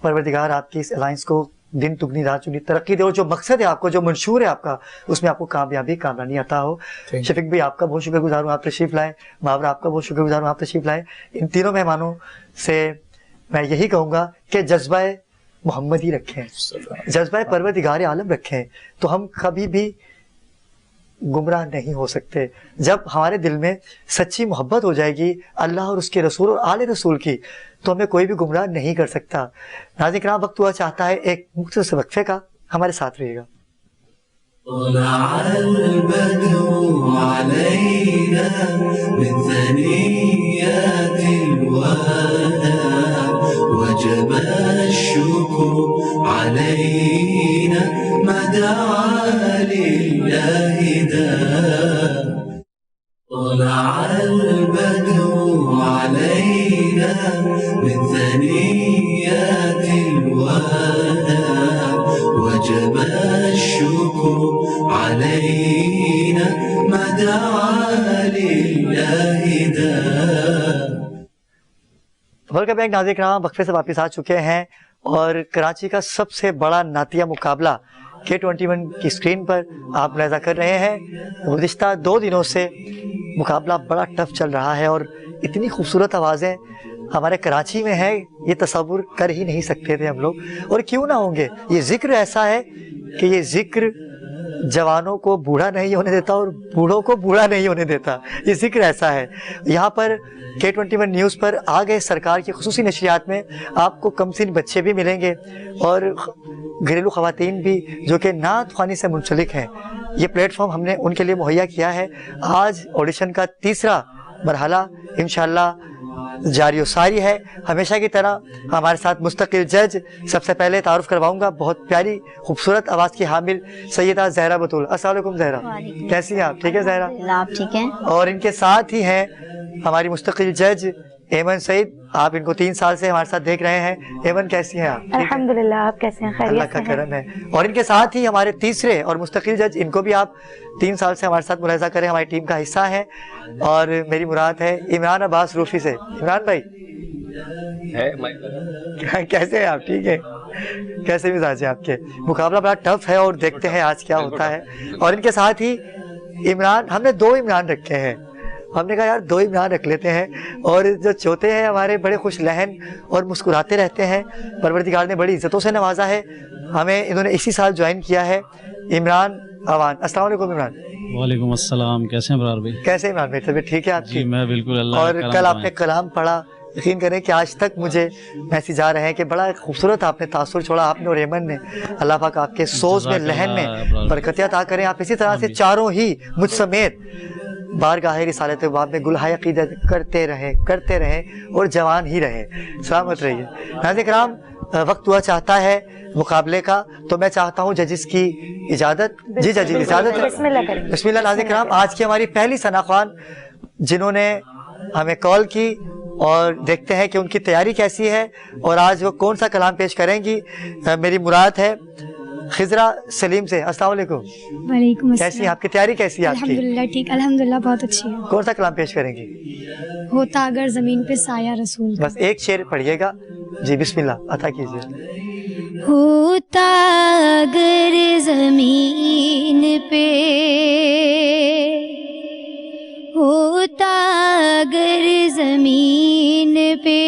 پروردگار آپ کی اس الائنس کو دن دگنی رات چگنی ترقی دے، اور جو مقصد ہے آپ کو، جو منشور ہے آپ کا، اس میں آپ کو کامیابی کامرانی عطا ہو. شفیق بھی آپ کا بہت شکر گزار ہوں، آپ تشریف لائے. محاورہ آپ کا بہت شکر گزار ہوں، آپ تشریف لائے. ان تینوں مہمانوں سے میں یہی کہوں گا کہ جذبہ محمدی رکھیں، جذبہ پروردگار عالم رکھیں، تو ہم کبھی بھی گمراہ نہیں ہو سکتے. جب ہمارے دل میں سچی محبت ہو جائے گی اللہ اور اس کے رسول اور آل رسول کی، تو ہمیں کوئی بھی گمراہ نہیں کر سکتا. ناظرین کرام، وقت ہوا چاہتا ہے ایک مختصر وقفے کا، ہمارے ساتھ رہیے گا. طلع البدر علينا من ثنيات الوداع وجب الشكر علينا ما دعا لله داع. طلع البدر علينا من ثنيات الوداع وجب الشكر علينا ما دعا لله داع. ویلکم بیک ناظرین کرام، وقفے سے واپس آ چکے ہیں اور کراچی کا سب سے بڑا نعتیہ مقابلہ K21 کی اسکرین پر آپ ملاحظہ کر رہے ہیں. گزشتہ 2 دنوں سے مقابلہ بڑا ٹف چل رہا ہے اور اتنی خوبصورت آوازیں ہمارے کراچی میں ہیں، یہ تصور کر ہی نہیں سکتے تھے ہم لوگ. اور کیوں نہ ہوں گے، یہ ذکر ایسا ہے کہ یہ ذکر جوانوں کو بوڑھا نہیں ہونے دیتا اور بوڑھوں کو بوڑھا نہیں ہونے دیتا. یہ ذکر ایسا ہے. یہاں پر K21 نیوز پر آ گئے سرکار کی خصوصی نشریات میں آپ کو کم سن بچے بھی ملیں گے اور گھریلو خواتین بھی جو کہ نعت خوانی سے منسلک ہیں. یہ پلیٹ فارم ہم نے ان کے لیے مہیا کیا ہے. آج آڈیشن کا تیسرا مرحلہ انشاءاللہ جاری و ساری ہے. ہمیشہ کی طرح ہمارے ساتھ مستقل جج. سب سے پہلے تعارف کرواؤں گا بہت پیاری خوبصورت آواز کی حامل سیدہ زہرا بطول. السلام علیکم زہرا، کیسی ہیں آپ؟ ٹھیک ہے زہرا؟ آپ ٹھیک ہیں؟ اور ان کے ساتھ ہی ہیں ہماری مستقل جج ایمن سعید. آپ ان کو 3 سال سے ہمارے ساتھ دیکھ رہے ہیں. ایمن کیسی ہیں آپ؟ الحمدللہ، آپ کیسے ہیں؟ اللہ کا کرم ہے. اور ان کے ساتھ ہی ہمارے تیسرے اور مستقل جج، ان کو بھی آپ 3 سال سے ہمارے ساتھ ملاحظہ کریں، ہماری ٹیم کا حصہ ہیں. اور میری مراد ہے عمران عباس روفی سے. عمران بھائی کیسے ہیں آپ؟ ٹھیک ہے؟ کیسے مزاج ہیں آپ کے؟ مقابلہ بڑا ٹف ہے اور دیکھتے ہیں آج کیا ہوتا ہے. اور ان کے ساتھ ہی عمران، ہم نے 2 عمران رکھے ہیں. ہم نے کہا یار 2 عمران رکھ لیتے ہیں. اور جو چوتھے ہیں ہمارے بڑے خوش لہن اور مسکراتے رہتے ہیں، پروردگار نے بڑی عزتوں سے نوازا ہے ہمیں. انہوں نے اسی سال جوائن کیا ہے. عمران اوان. السلام علیکم عمران. وعلیکم السلام. کیسے ہیں برار بھائی؟ کیسے عمران بھائی؟ طبیعت ٹھیک ہے آپ کی؟ جی میں بالکل اللہ. اور کل آپ نے کلام پڑھا یقین کریں کہ آج تک مجھے میسیج آ رہے ہیں کہ بڑا خوبصورت آپ نے تاثر چھوڑا، آپ نے اور ایمن نے، اللہ پاک آپ کے سوز میں لہن میں برکتیں عطا کریں، آپ اسی طرح سے چاروں ہی مجھ سمیت بارگاہ رسالت باب میں گلہائے عقیدت کرتے رہیں اور جوان ہی رہیں، سلامت رہیے۔ ناظرین کرام، وقت ہوا چاہتا ہے مقابلے کا، تو میں چاہتا ہوں ججز کی اجازت۔ جی ججز اجازت ہے؟ بسم اللہ۔ ناظرین کرام، آج کی ہماری پہلی ثنا خوان جنہوں نے ہمیں کال کی، اور دیکھتے ہیں کہ ان کی تیاری کیسی ہے اور آج وہ کون سا کلام پیش کریں گی۔ میری مراد ہے خضرا سلیم سے۔ السلام علیکم۔ وعلیکم کیسی ہیں السلام۔ آپ کی تیاری کیسی ہے آپ کی؟ الحمدللہ ٹھیک، الحمدللہ بہت اچھی ہے۔ کون سا کلام پیش کریں گی؟ ہوتا اگر زمین پہ سایہ رسول کا۔ بس ایک شعر پڑھیے گا جی، بسم اللہ عطا کیجیے۔ ہوتا اگر زمین پہ، ہوتا اگر زمین پہ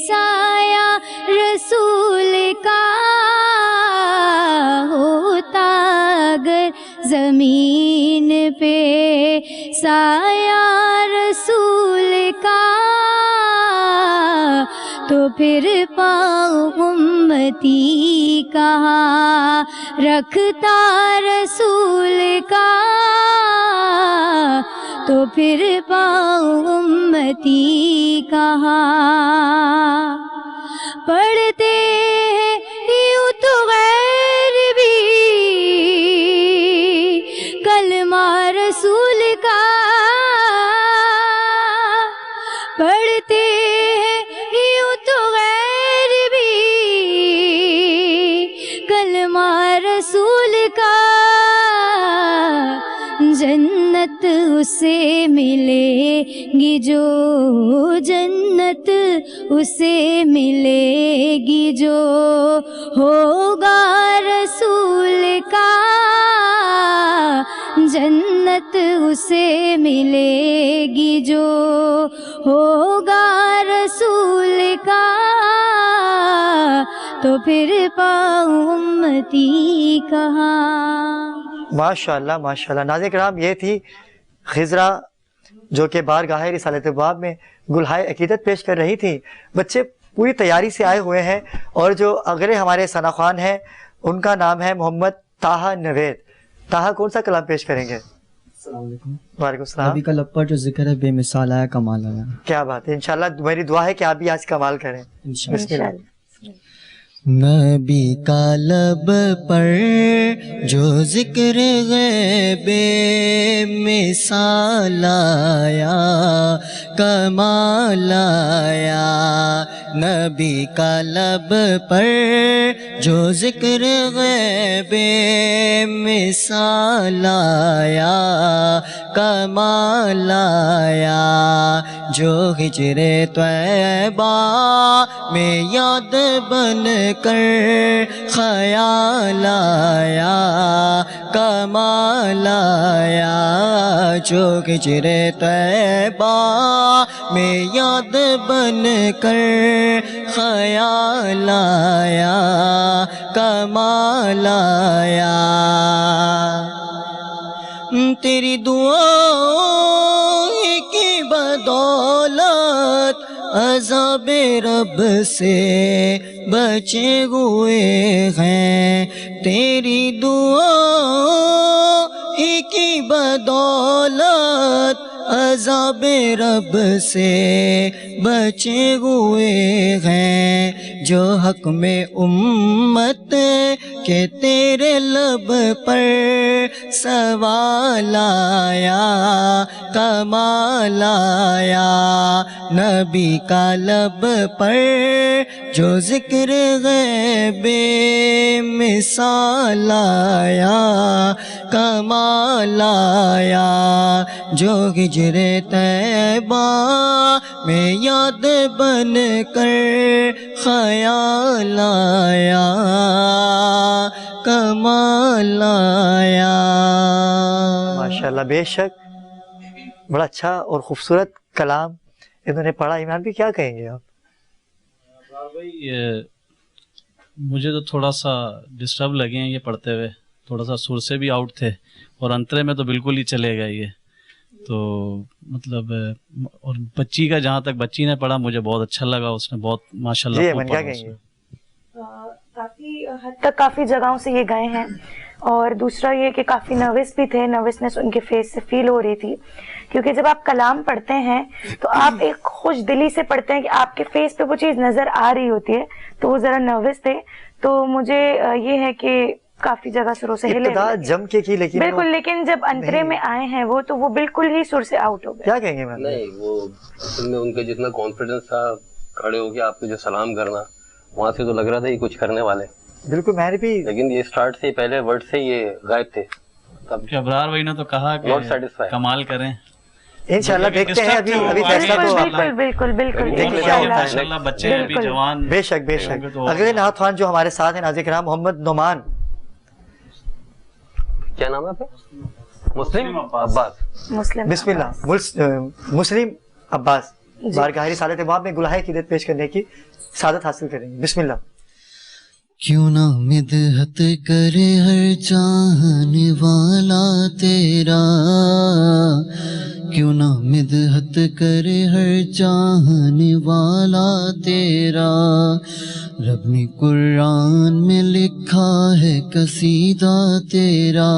سایہ رسول کا، ہوتا اگر زمین پہ سایہ رسول کا، تو پھر پاؤں امتی کہاں رکھتا رسول کا، تو پھر پاؤں امتی کہاں۔ پڑھتے ہیں یوں تو غیر بھی کلمہ رسول کا، پڑھتے ہیں یوں تو غیر بھی کلمہ رسول کا، جنت اسے ملے گی جو، جنت اسے ملے گی جو ہوگا رسول کا، جنت اسے ملے گی جو ہوگا رسول کا، تو پھر پاؤں امتی کہاں۔ ماشاءاللہ ماشاءاللہ۔ ناظرین کرام، یہ تھی خضرا جو کہ بارگاہ رسالت باب میں گلہائے عقیدت پیش کر رہی تھی۔ بچے پوری تیاری سے آئے ہوئے ہیں، اور جو اگلے ہمارے ثنا خوان ہیں ان کا نام ہے محمد طاہا نوید۔ طاہا کون سا کلام پیش کریں گے؟ السلام علیکم۔ وعلیکم السلام۔ نبی کا لب پر جو ذکر ہے بے مثال آیا کمال آیا۔ کیا بات ہے، انشاءاللہ میری دعا ہے کہ آپ بھی آج کمال کریں۔ انشاءاللہ۔ بسم اللہ۔ نبی کا لب پر جو ذکر ہے بے مثال آیا کمال آیا، نبی کا لب پر جو ذکر ہے بے مثال آیا کمال آیا، جو ہجر طیبہ میں یاد بن کر خیال آیا کمال آیا، جو ہجر طیبہ میں یاد بن کر خیال آیا کمال آیا، تیری دعا کی بدولت عذاب رب سے بچے ہوئے ہیں، تیری دعا کی بدولت عذاب رب سے بچے ہوئے ہیں، جو حق میں امت کہ تیرے لب پر سوال آیا کمال آیا، نبی کا لب پر جو ذکر ہے بے مثال آیا کمال آیا، جو ہجر طیبہ میں یاد بن کر خیال آیا کمال آیا۔ ماشاءاللہ، بے شک بڑا اچھا اور خوبصورت کلام انہوں نے پڑھا۔ عمران بھی کیا کہیں گے آپ؟ بھائی مجھے تو تھوڑا سا ڈسٹرب لگے ہیں یہ پڑھتے ہوئے، تھوڑا سا سر سے بھی آؤٹ تھے، اور انترے میں تو بالکل ہی چلے گئے یہ، تو مطلب اور بچی کا جہاں تک بچی نے پڑھا مجھے بہت اچھا لگا, اس نے بہت ماشاء جی اللہ کیا کہیں گے؟ کافی حد تک کافی جگہوں سے یہ گئے ہیں, اور دوسرا یہ کہ کافی نروس بھی تھے, نروسنس ان کے فیس سے فیل ہو رہی تھی, کیونکہ جب آپ کلام پڑھتے ہیں تو آپ ایک خوش دلی سے پڑھتے ہیں کہ آپ کے فیس پہ وہ چیز نظر آ رہی ہوتی ہے, تو وہ ذرا نروس تھے. تو مجھے یہ ہے کہ کافی جگہ سروں سے ہلے ابتدا جم کے کی, لیکن بالکل, لیکن جب انترے میں آئے ہیں وہ تو وہ بالکل ہی سر سے آؤٹ ہو گئے. کیا کہیں گے میم؟ نہیں, وہ اصل میں ان کا جتنا کانفیڈنس تھا کھڑے ہو کے آپ کو جو سلام کرنا, وہاں سے تو لگ رہا تھا یہ کچھ کرنے والے. بالکل, میں نے بھی, لیکن یہ اسٹارٹ سے پہلے ورڈ سے یہ غائب تھے. کہ ابرار بھائی نے تو کہا کہ کمال کریں, انشاءاللہ دیکھتے ہیں. ابھی فیصلہ تو بالکل بالکل بالکل ماشاءاللہ بچے بھی جوان. بے شک بے شک. اگلے نعت خوان جو ہمارے ساتھ ہیں ناظرین کرام, محمد نعمان. کیا نام ہے آپ کا؟ مسلم عباس. بسم اللہ. مسلم عباس بارگاہ رسالت وہاں میں گلہائے عقیدت پیش کرنے کی سعادت حاصل کریں گے. بسم اللہ. کیوں نہ مدحت کرے ہر چاہنے والا تیرا, کیوں نہ مدحت کرے ہر چاہنے والا تیرا. رب نے قرآن میں لکھا ہے قصیدہ تیرا,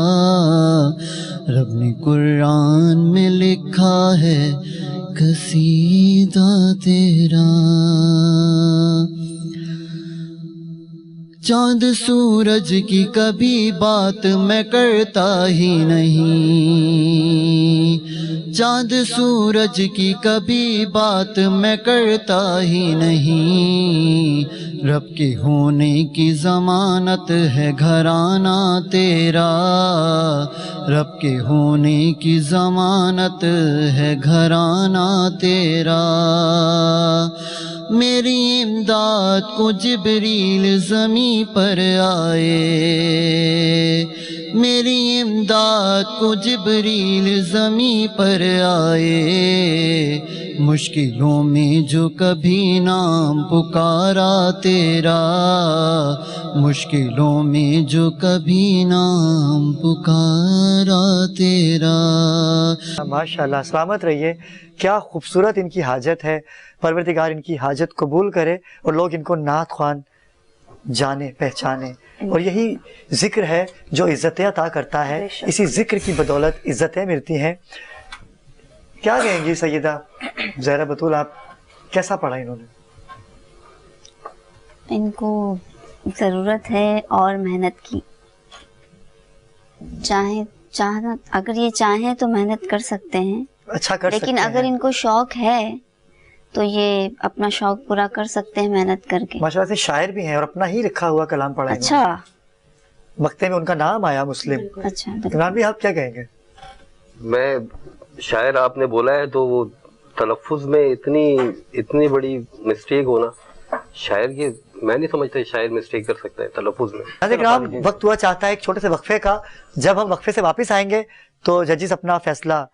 رب نے قرآن میں لکھا ہے قصیدہ تیرا. چاند سورج کی کبھی بات میں کرتا ہی نہیں, چاند سورج کی کبھی بات میں کرتا ہی نہیں. رب کے ہونے کی ضمانت ہے گھرانہ تیرا, رب کے ہونے کی ضمانت ہے گھرانہ تیرا. میری امداد کو جبریل زمین پر آئے, میری امداد کو جبریل زمین پر آئے. مشکلوں میں جو کبھی نام پکارا تیرا, مشکلوں میں جو کبھی نام پکارا تیرا. ماشاءاللہ, سلامت رہیے. کیا خوبصورت ان کی حاجت ہے. پروردگار ان کی حاجت قبول کرے اور لوگ ان کو نعت خوان جانے پہچانے. اور یہی ذکر ہے جو عزتیں عطا کرتا ہے, اسی ذکر کی بدولت عزتیں ملتی ہیں. کیا کہیں گی سیدہ زہرا بطول, آپ کیسا پڑھا انہوں نے؟ ان کو ضرورت ہے اور محنت کی, اگر یہ چاہیں تو محنت کر سکتے ہیں, اچھا کر سکتے ہیں, لیکن اگر ان کو شوق ہے تو یہ اپنا شوق پورا کر سکتے ہیں محنت کر کے. ماشاءاللہ سے شاعر بھی ہیں اور اپنا ہی لکھا ہوا کلام پڑھا. اچھا, مکتے میں ان کا نام آیا مسلم. اچھا, عمران بھی آپ کیا کہیں گے؟ میں شاعر آپ نے بولا ہے تو وہ تلفظ میں اتنی بڑی مسٹیک ہونا, شاعر کی میں نہیں سمجھتا شاعر مسٹیک کر سکتا ہے تلفظ میں. ناظرین وقت ہوا چاہتا ہے ایک چھوٹے سے وقفے کا. جب ہم وقفے سے واپس آئیں گے تو ججز اپنا فیصلہ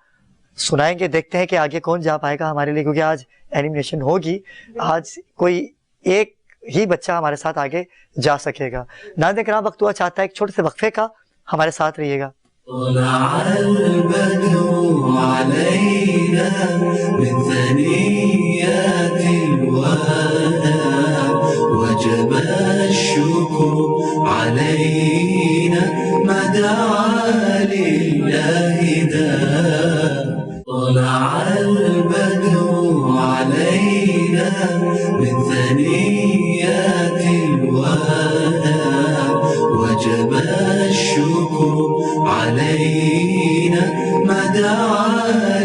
سنائیں گے. دیکھتے ہیں کہ آگے کون جا پائے گا ہمارے لیے, کیونکہ آج اینیمیشن ہوگی. آج کوئی ایک ہی بچہ ہمارے ساتھ آگے جا سکے گا. ناظرین کرام وقت ہوا چاہتا ہے ایک چھوٹے سے وقفے کا, ہمارے ساتھ رہیے گا. طلع البدر علينا من ثنيات الوداع وجب الشكر علينا ما دعا لله داع. طلع البدر علينا من ثنيات الوداع وجب الشكر علينا ما دعا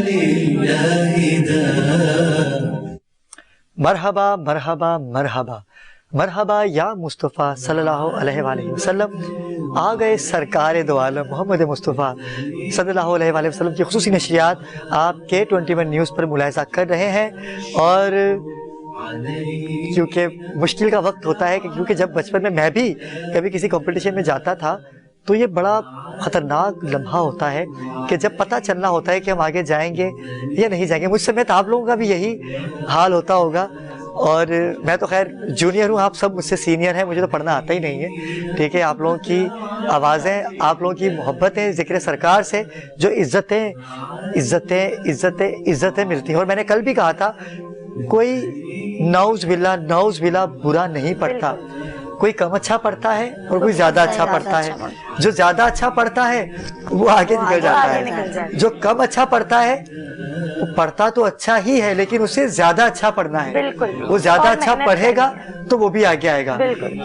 لله داع. مرحبا مرحبا مرحبا مرحبا یا مصطفیٰ صلی اللہ علیہ وآلہ وسلم. آ گئے سرکار دو عالم محمد مصطفیٰ صلی اللہ علیہ وآلہ وسلم کی خصوصی نشریات آپ K21 نیوز پر ملاحظہ کر رہے ہیں. اور کیونکہ مشکل کا وقت ہوتا ہے, کیونکہ جب بچپن میں بھی کبھی کسی کمپٹیشن میں جاتا تھا تو یہ بڑا خطرناک لمحہ ہوتا ہے کہ جب پتہ چلنا ہوتا ہے کہ ہم آگے جائیں گے یا نہیں جائیں گے. مجھ سمیت آپ لوگوں کا بھی یہی حال ہوتا ہوگا اور میں تو خیر جونیئر ہوں, آپ سب مجھ سے سینئر ہیں, مجھے تو پڑھنا آتا ہی نہیں ہے. ٹھیک ہے, آپ لوگوں کی آوازیں, آپ لوگوں کی محبتیں, ذکر سرکار سے جو عزتیں ملتی ہیں. اور میں نے کل بھی کہا تھا, کوئی نعوذ باللہ برا نہیں پڑھتا, کوئی کم اچھا پڑھتا ہے اور کوئی زیادہ اچھا پڑھتا ہے. جو زیادہ اچھا پڑھتا ہے وہ آگے نکل جاتا ہے, جو کم اچھا پڑھتا ہے وہ پڑھتا تو اچھا ہی ہے لیکن اسے زیادہ اچھا پڑھنا ہے. وہ زیادہ اچھا پڑھے گا تو وہ بھی آگے آئے گا.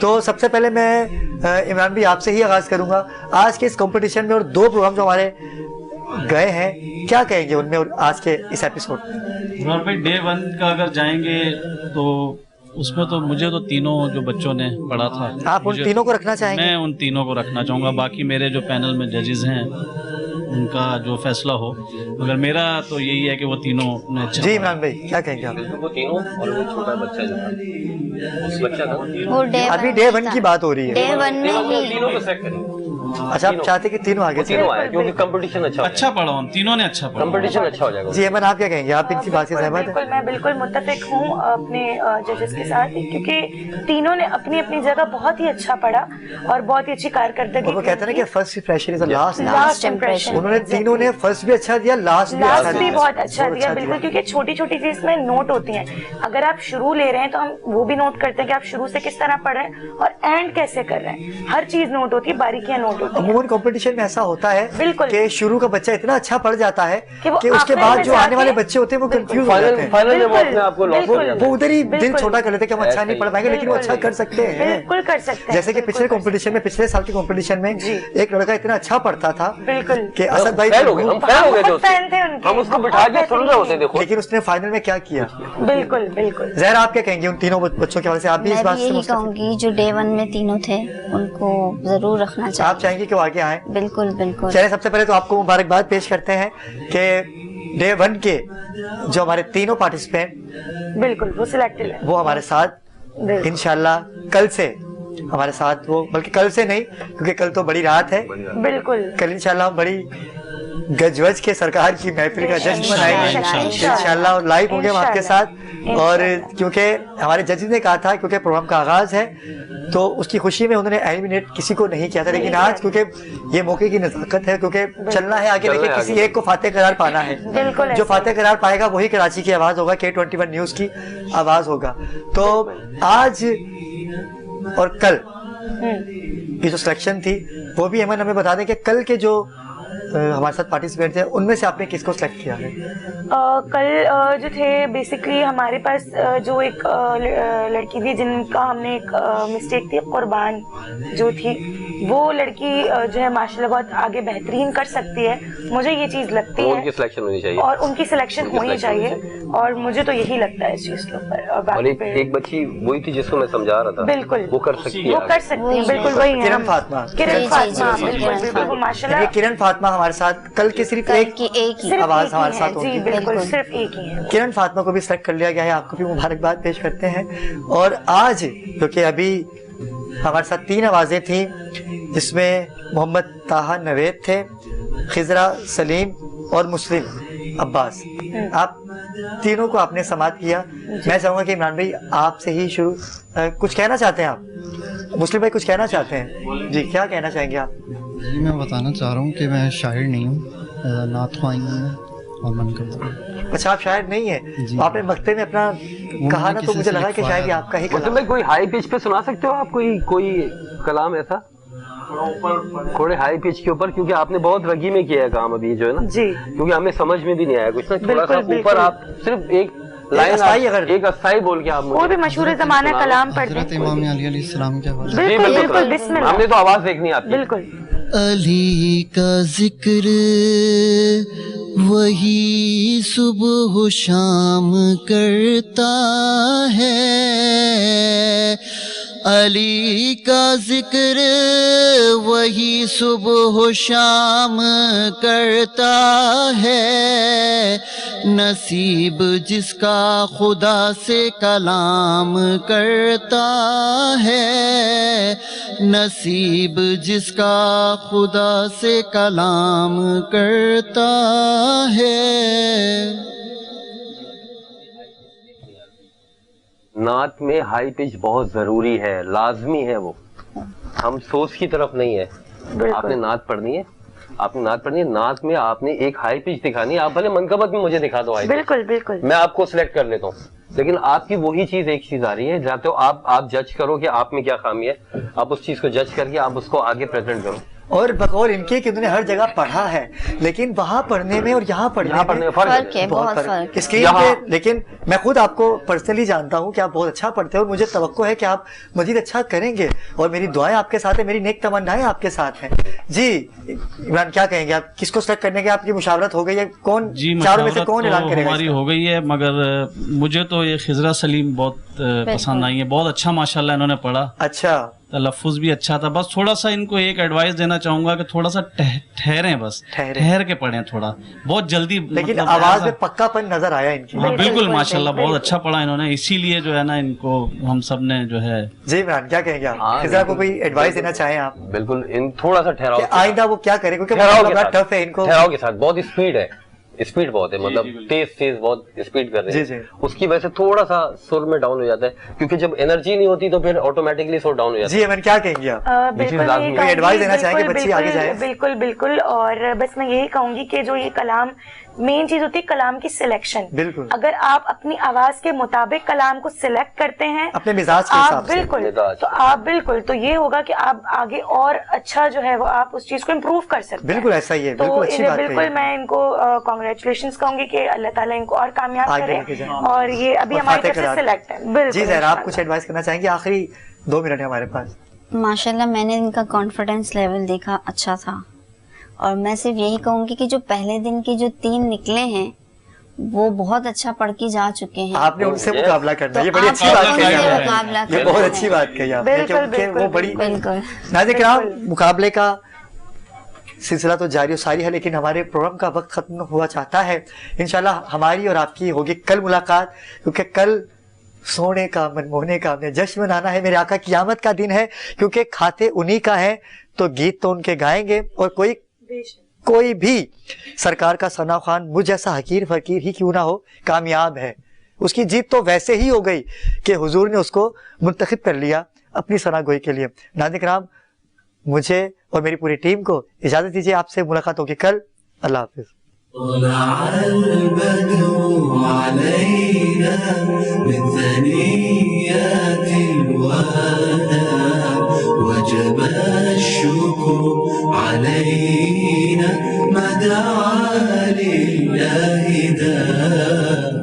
تو سب سے پہلے میں عمران بھی آپ سے ہی آغاز کروں گا. آج کے اس کمپٹیشن میں اور 2 پروگرام جو ہمارے گئے ہیں, کیا کہیں گے ان میں اور آج کے اس ایپیسوڈ عمران بھائی ڈے 1 کا اگر جائیں گے تو اس میں تو مجھے تو تینوں جو بچوں نے پڑھا تھا, آپ ان تینوں کو رکھنا چاہیں گے؟ میں ان تینوں کو رکھنا چاہوں گا. باقی میرے جو پینل میں ججز ہیں ان کا جو فیصلہ ہو, مگر میرا تو یہی ہے کہ وہ تینوں نے اچھا. جی عمران بھائی کیا کہیں گے آپ؟ وہ تینوں اور وہ چھوٹا بچہ جو تھا, اس بچہ کا ابھی ڈے 1 کی بات ہو رہی ہے. ڈے 1 میں ہی تینوں کو سیٹ کریں. اچھا آپ چاہتے کہ تینوں آگے تینوں آئے کیونکہ کمپٹیشن اچھا پڑھا, ان تینوں نے اچھا پڑھا, کمپٹیشن اچھا ہو جائے گا. جی ایمن آپ کیا کہیں گے؟ آپ ان کی بات سے سہمت ہیں؟ میں بالکل متفق ہوں اپنے ججز کے ساتھ, کیونکہ تینوں نے اپنی اپنی جگہ بہت ہی اچھا پڑھا اور بہت ہی اچھی کارکردگی. وہ کہتے ہیں کہ first impression is last impression. انہوں نے تینوں نے فرسٹ بھی اچھا دیا, لاسٹ بھی بہت اچھا دیا. بالکل, کیونکہ چھوٹی چھوٹی چیز میں نوٹ ہوتی ہیں. اگر آپ شروع لے رہے ہیں تو ہم وہ بھی نوٹ کرتے ہیں کہ آپ شروع سے کس طرح پڑھ رہے ہیں اور اینڈ کیسے کر رہے ہیں. ہر چیز نوٹ ہوتی ہے, باریکیاں نوٹ ہوتی ہیں. عموماً کمپٹیشن میں ایسا ہوتا ہے کہ شروع کا بچہ اتنا اچھا پڑھ جاتا ہے کہ اس کے بعد جو آنے والے بچے ہوتے ہیں وہ کنفیوز ہو جاتے ہیں, وہ ادھر ہی دل چھوٹا کر لیتے ہیں کہ ہم اچھا نہیں پڑھ پائیں گے, لیکن وہ اچھا کر سکتے ہیں. بالکل کر سکتے ہیں. جیسے کہ پچھلے کمپٹیشن میں, پچھلے سال کے کمپٹیشن میں ایک لڑکا اتنا اچھا پڑھتا تھا کہ اسد بھائی ہم اس کو بٹھا کے سن رہے ہوتے تھے, لیکن اس نے فائنل میں کیا کیا. بالکل بالکل. زہر آپ کیا کہیں گے ان تینوں بچوں کے حوالے سے؟ آپ بھی اس بات سے یہی کہوں گی جو ڈے 1 میں تینوں تھے ان کو ضرور رکھنا چاہیے. آپ چاہیں گے کہ وہ آگے آئیں؟ بالکل بالکل. چلے سب سے پہلے تو آپ کو مبارکباد پیش کرتے ہیں کہ ڈے 1 کے جو ہمارے تینوں پارٹیسپینٹ بالکل وہ سلیکٹڈ ہیں, وہ ہمارے ساتھ انشاءاللہ کل سے ہمارے ساتھ, وہ بلکہ کل سے نہیں کیونکہ کل تو بڑی رات ہے. بالکل, کل انشاءاللہ ہم بڑی گجوج کے سرکار کی محفل کا جشن منائیں گے انشاءاللہ, اور لائیو ہوں گے ہم آپ کے ساتھ. اور کیونکہ ہمارے ججز نے کہا تھا کیونکہ پروگرام کا آغاز ہے تو اس کی خوشی میں انہوں نے ایلیمنیٹ کسی کو نہیں کیا تھا, لیکن آج کیونکہ یہ موقع کی نزاکت ہے, کیونکہ چلنا ہے آگے, لیکن کسی ایک کو فاتح قرار پانا ہے. جو فاتح قرار پائے گا وہی کراچی کی آواز ہوگا, K21 نیوز کی آواز ہوگا. تو آج اور کل کی جو سلیکشن تھی وہ بھی ایمن ہمیں بتا دیں کہ کل کے جو ہمارے ساتھ پارٹیسپینٹ تھے ان میں سے آپ نے کس کو سلیکٹ کیا ہے؟ کل جو تھے بیسکلی ہمارے پاس جو ایک لڑکی تھی جن کا ہم نے ایک مسٹیک تھی, قربان جو تھی, وہ لڑکی جو ہے ماشاءاللہ بہت آگے بہترین کر سکتی ہے, مجھے یہ چیز لگتی ہے. ان کی سلیکشن ہونی چاہیے اور ان کی سلیکشن ہونی چاہیے, اور مجھے تو یہی لگتا ہے اس چیز کے اوپر. اور ایک بچی وہی تھی جس کو میں سمجھا رہا تھا, بالکل وہ کر سکتی ہے, وہ کر سکتی ہے. بالکل وہی ہے کرن فاطمہ. کرن فاطمہ بالکل بالکل, وہ ماشاءاللہ کرن فاطمہ ہمارے ساتھ کل کے صرف ایک آواز ہمارے ساتھ ہوگی. جی بالکل, صرف ایک ہی ہے. کرن فاطمہ کو بھی سلیکٹ کر لیا گیا ہے, آپ کو بھی مبارکباد پیش کرتے ہیں. اور آج کیونکہ ابھی ہمارے ساتھ 3 آوازیں تھیں جس میں محمد طاہا نوید تھے, خضرا سلیم اور مسلم عباس. آپ تینوں کو آپ نے سماعت کیا. میں چاہوں گا کہ عمران بھائی آپ سے ہی شروع, کچھ کہنا چاہتے ہیں آپ؟ مسلم بھائی کچھ کہنا چاہتے ہیں؟ جی کیا کہنا چاہیں گے آپ؟ جی میں بتانا چاہ رہا ہوں کہ میں شاعر نہیں ہوں, نعت خواہ ہوں اور من کرتا ہوں. اچھا آپ شاعر نہیں ہیں؟ آپ نے مکتے میں اپنا کہا نا تو مجھے لگا کہ شاید یہ آپ کا ہی کلام ہے. کوئی ہائی پچ پہ سنا سکتے ہو آپ کوئی کلام ایسا تھوڑے ہائی پچ کے اوپر, کیونکہ آپ نے بہت رگی میں کیا ہے کام ابھی جو ہے نا, جی کیونکہ ہمیں سمجھ میں بھی نہیں آیا کچھ نا, تھوڑا سا اوپر آپ صرف ایک لائن ایک اسائی بول کے آپ کوئی بھی مشہور زمانہ کلام پڑھتے ہیں. حضرت امام علی علیہ السلام کے حوالے. بالکل بالکل, بسم اللہ. ہم نے تو آواز دیکھنی آتی. بالکل. علی کا ذکر وہی صبح و شام کرتا ہے, علی کا ذکر وہی صبح و شام کرتا ہے, نصیب جس کا خدا سے کلام کرتا ہے, نصیب جس کا خدا سے کلام کرتا ہے. نعت میں ہائی پچ بہت ضروری ہے, لازمی ہے, وہ ہم سوچ کی طرف نہیں ہے. آپ نے نعت پڑھنی ہے, نعت میں آپ نے ایک ہائی پچ دکھانی ہے. آپ بھلے منقبت میں مجھے دکھا دو ہائی پچ, بالکل بالکل, میں آپ کو سلیکٹ کر لیتا ہوں, لیکن آپ کی وہی چیز ایک چیز آ رہی ہے جہاں تو آپ جج کرو کہ آپ میں کیا خامی ہے, آپ اس چیز کو جج کر کے آپ اس کو آگے پریزنٹ کرو. اور بقول ان کے کہ انہوں نے ہر جگہ پڑھا ہے, لیکن وہاں پڑھنے میں اور یہاں پڑھنے میں فرق ہے, بہت فرق اسکرین پہ. لیکن میں خود آپ کو پرسنلی جانتا ہوں کہ آپ بہت اچھا پڑھتے ہیں اور مجھے توقع ہے کہ آپ مزید اچھا کریں گے, اور میری دعائیں آپ کے ساتھ ہیں, میری نیک تمنائیں آپ کے ساتھ ہیں. جی عمران کیا کہیں گے آپ, کس کو سلیکٹ کرنے کے آپ کی مشاورت ہو گئی ہے, کون چاروں میں سے کون اعلان کرے گا؟ ہماری ہو گئی ہے, مگر مجھے تو یہ خضرہ سلیم بہت پسند آئی ہے, بہت اچھا ماشاءاللہ انہوں نے پڑھا. اچھا, تلفظ بھی اچھا تھا. بس تھوڑا سا ان کو ایک ایڈوائس دینا چاہوں گا کہ تھوڑا سا ٹھہریں, بس ٹھہر کے پڑھیں, تھوڑا بہت جلدی. لیکن آواز میں پکا پن نظر آیا ان کی. بالکل ماشاءاللہ بہت اچھا پڑھا انہوں نے, اسی لیے جو ہے نا ان کو ہم سب نے جو ہے. جی عمران کیا کہیں گے آپ, خضرہ کو کوئی ایڈوائس دینا چاہیں آپ؟ بالکل, ان تھوڑا سا ٹھہراؤ, آئندہ وہ کیا کرے, کیونکہ بڑا ٹف ہے ان کو. ٹھہراؤ کے ساتھ بہت اسپیڈ ہے, اسپیڈ بہت ہے, مطلب تیز بہت اسپیڈ کر رہے ہیں, اس کی وجہ سے تھوڑا سا سر میں ڈاؤن ہو جاتا ہے, کیونکہ جب انرجی نہیں ہوتی تو پھر آٹومیٹکلی سر ڈاؤن ہو جاتا ہے. جی میں کیا کہیں گے آپ, ایڈوائس دینا چاہیں گے بچی آگے جائے؟ بالکل بالکل, اور بس میں یہی کہوں گی کہ جو یہ کلام مین چیز ہوتی ہے کلام کی سلیکشن. بالکل, اگر آپ اپنی آواز کے مطابق کلام کو سلیکٹ کرتے ہیں اپنے مزاج کے حساب سے, بالکل تو آپ بالکل تو یہ ہوگا کہ آپ آگے اور اچھا جو ہے وہ آپ اس چیز کو امپروو کر سکتے ہیں. بالکل ایسا ہی ہے, تو بالکل میں ان کو کانگریچولیشنز کہوں گی کہ اللہ تعالیٰ ان کو اور کامیاب کرے, اور یہ ابھی ہماری طرف سے سلیکٹ ہے. جی زہرا آپ کچھ ایڈوائس کرنا چاہیں گے؟ آخری 2 منٹ ہے ہمارے پاس. ماشاءاللہ میں نے ان کا کانفیڈنس لیول دیکھا, اچھا تھا, اور میں صرف یہی کہوں گی کہ جو پہلے دن کے جو 3 نکلے ہیں وہ بہت اچھا پڑھ کے جا چکے ہیں. آپ نے ان سے مقابلہ کرنا, یہ بڑی اچھی بات کہی آپ نے, یہ بہت اچھی بات کہی آپ نے, کیونکہ وہ بڑی. ناظرین کرام, مقابلے کا سلسلہ تو جاری و ساری ہے, لیکن ہمارے پروگرام کا وقت ختم ہوا چاہتا ہے. انشاءاللہ ہماری اور آپ کی ہوگی کل ملاقات, کیونکہ کل سونے کا منموہنے کا ہم نے جشن منانا ہے. میرے آقا قیامت کا دن ہے, کیونکہ کھاتے انہی کا ہے, تو گیت تو ان کے گائیں گے, اور کوئی بھی سرکار کا ثنا خوان مجھ جیسا حقیر فقیر ہی کیوں نہ ہو کامیاب ہے. اس کی جیت تو ویسے ہی ہو گئی کہ حضور نے اس کو منتخب کر لیا اپنی ثنا گوئی کے لیے. ناظرین کرام, مجھے اور میری پوری ٹیم کو اجازت دیجیے, آپ سے ملاقات ہوگی کل. اللہ حافظ. طلع البدر علينا من ثنيات الوداع وجب الشكر علينا ما دعا لله داع.